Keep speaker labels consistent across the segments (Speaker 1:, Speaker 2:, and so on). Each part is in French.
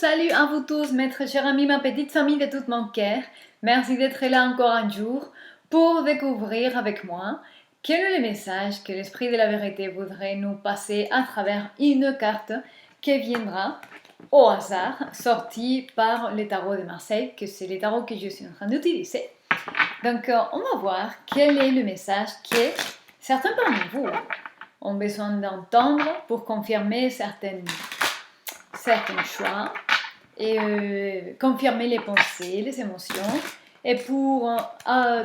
Speaker 1: salut à vous tous, mes très chers amis, ma petite famille de tout mon cœur. Merci d'être là encore un jour pour découvrir avec moi quel est le message que l'Esprit de la vérité voudrait nous passer à travers une carte qui viendra au hasard, sortie par le tarot de Marseille, que c'est le tarot que je suis en train d'utiliser. Donc, on va voir quel est le message que certains parmi vous ont besoin d'entendre pour confirmer certains choix et confirmer les pensées, les émotions et pour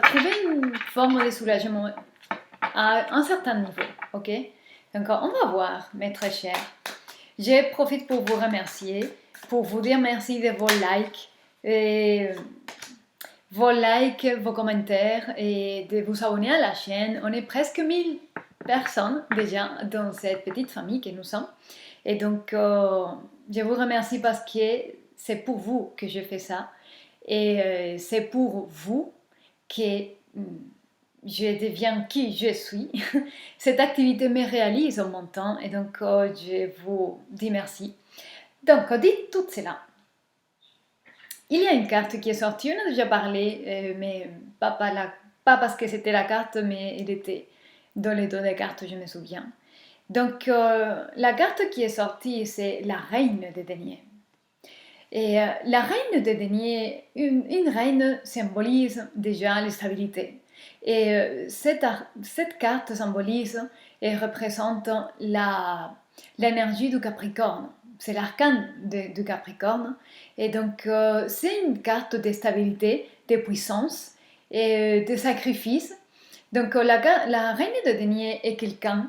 Speaker 1: trouver une forme de soulagement à un certain niveau. Ok? Donc, on va voir, mes très chers. Je profite pour vous remercier, pour vous dire merci de vos likes, vos commentaires et de vous abonner à la chaîne. On est presque 1000 personnes déjà dans cette petite famille que nous sommes. Et donc, je vous remercie parce que c'est pour vous que je fais ça. Et c'est pour vous que je deviens qui je suis. Cette activité me réalise en mon temps et donc je vous dis merci. Donc, dit tout cela, il y a une carte qui est sortie, on a déjà parlé, mais pas parce que c'était la carte, mais il était dans les dos des cartes, je me souviens. Donc, la carte qui est sortie, c'est la reine des deniers. Et la reine des deniers, une reine symbolise déjà la stabilité. Et cette carte symbolise et représente l'énergie du Capricorne. C'est l'arcane du Capricorne. Et donc, c'est une carte de stabilité, de puissance et de sacrifice. Donc, la reine des deniers est quelqu'un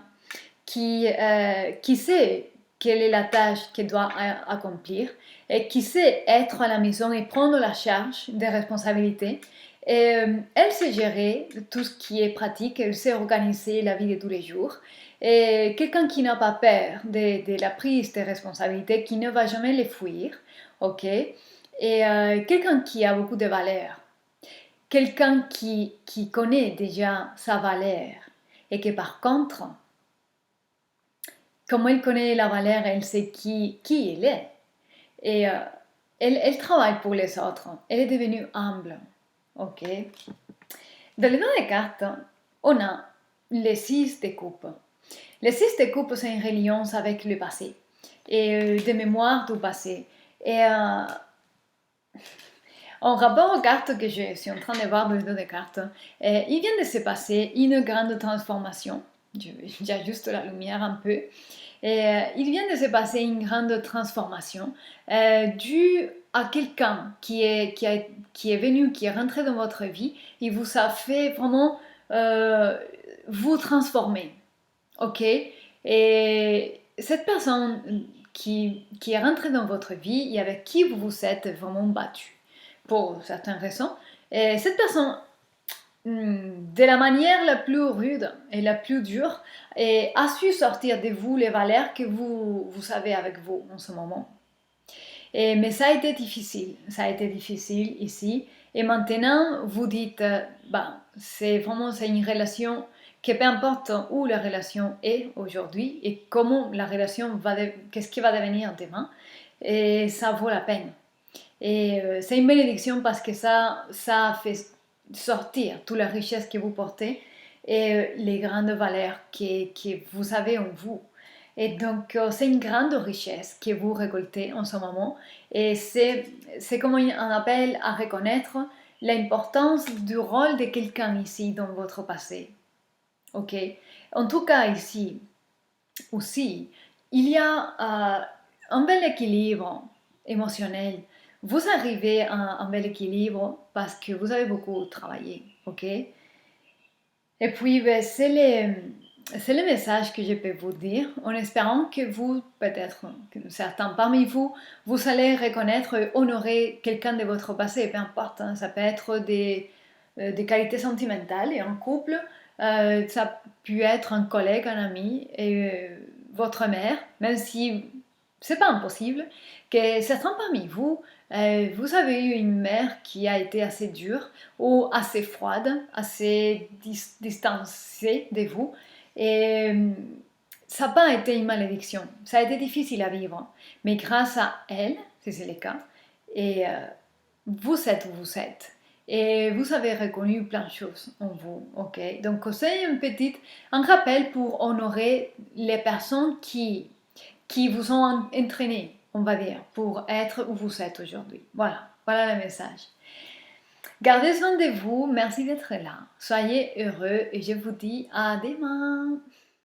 Speaker 1: qui sait quelle est la tâche qu'elle doit accomplir et qui sait être à la maison et prendre la charge des responsabilités. Et, elle sait gérer tout ce qui est pratique, elle sait organiser la vie de tous les jours. Et quelqu'un qui n'a pas peur de la prise des responsabilités, qui ne va jamais les fuir, ok? Et quelqu'un qui a beaucoup de valeur, quelqu'un qui connaît déjà sa valeur et que par contre, comme elle connaît la valeur, elle sait qui elle est. Et elle travaille pour les autres. Elle est devenue humble. Ok. Dans les deux cartes, on a les 6 de coupe. Les 6 de coupe, c'est une religion avec le passé et des mémoires du passé. Et en rapport aux cartes que je suis en train de voir dans les deux cartes, il vient de se passer une grande transformation. J'ajuste la lumière un peu. Et il vient de se passer une grande transformation due à quelqu'un qui est venu, qui est rentré dans votre vie et vous a fait vraiment vous transformer. Ok? Et cette personne qui est rentrée dans votre vie et avec qui vous vous êtes vraiment battu pour certaines raisons, et cette personne de la manière la plus rude et la plus dure, et a su sortir de vous les valeurs que vous avez avec vous en ce moment. Mais ça a été difficile ici. Et maintenant, vous dites, c'est une relation que peu importe où la relation est aujourd'hui et comment la relation qu'est-ce qui va devenir demain, et ça vaut la peine. Et c'est une bénédiction parce que ça fait sortir toute la richesse que vous portez et les grandes valeurs que vous avez en vous. Et donc, c'est une grande richesse que vous récoltez en ce moment. Et c'est comme un appel à reconnaître l'importance du rôle de quelqu'un ici dans votre passé. Ok? En tout cas, ici aussi, il y a un bel équilibre émotionnel. Vous arrivez à un bel équilibre parce que vous avez beaucoup travaillé, ok? Et puis, c'est le message que je peux vous dire, en espérant que vous, peut-être que certains parmi vous, vous allez reconnaître et honorer quelqu'un de votre passé, peu importe, hein, ça peut être des qualités sentimentales et en couple, ça peut être un collègue, un ami, et votre mère, même si c'est pas impossible, que certains parmi vous, vous avez eu une mère qui a été assez dure ou assez froide, assez distancée de vous. Et ça n'a pas été une malédiction, ça a été difficile à vivre, mais grâce à elle, si c'est le cas, et vous êtes où vous êtes. Et vous avez reconnu plein de choses en vous, ok? Donc c'est un rappel pour honorer les personnes qui vous ont entraîné, on va dire, pour être où vous êtes aujourd'hui. Voilà, voilà le message. Gardez soin de vous, merci d'être là. Soyez heureux et je vous dis à demain.